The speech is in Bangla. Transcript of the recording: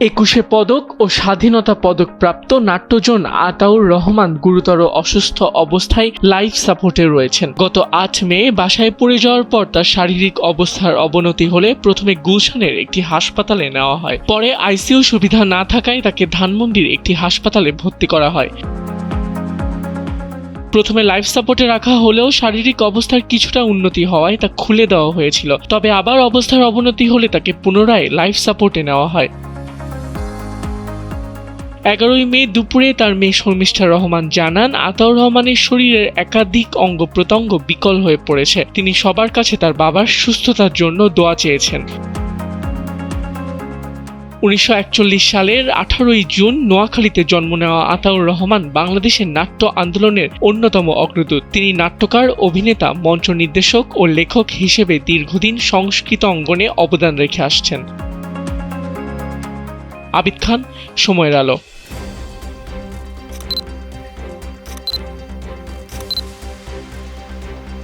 একুশে পদক ও স্বাধীনতা পদকপ্রাপ্ত নাট্যজন আতাউর রহমান গুরুতর অসুস্থ অবস্থায় লাইফ সাপোর্টে রয়েছেন। গত ৮ মে বাসায় পড়ে যাওয়ার পর তার শারীরিক অবস্থার অবনতি হলে প্রথমে গুলশানের একটি হাসপাতালে নেওয়া হয়। পরে আইসিইউ সুবিধা না থাকায় তাকে ধানমন্ডির একটি হাসপাতালে ভর্তি করা হয়। প্রথমে লাইফ সাপোর্টে রাখা হলেও শারীরিক অবস্থার কিছুটা উন্নতি হওয়ায় তা খুলে দেওয়া হয়েছিল। তবে আবার অবস্থার অবনতি হলে তাকে পুনরায় লাইফ সাপোর্টে নেওয়া হয়। 11 মে দুপুরে তার মেয়ে শর্মিষ্ঠা রহমান জানান, আতাউর রহমানের শরীরের একাধিক অঙ্গ প্রত্যঙ্গ বিকল হয়ে পড়েছে। তিনি সবার কাছে তার বাবার সুস্থতার জন্য দোয়া চেয়েছেন। 1941 সালের 18 জুন নোয়াখালীতে জন্ম নেওয়া আতাউর রহমান বাংলাদেশের নাট্য আন্দোলনের অন্যতম অগ্রদূত। তিনি নাট্যকার, অভিনেতা, মঞ্চ নির্দেশক ও লেখক হিসেবে দীর্ঘদিন সংস্কৃত অঙ্গনে অবদান রেখে আসছেন। আবিদ খান, সময়ের আলো।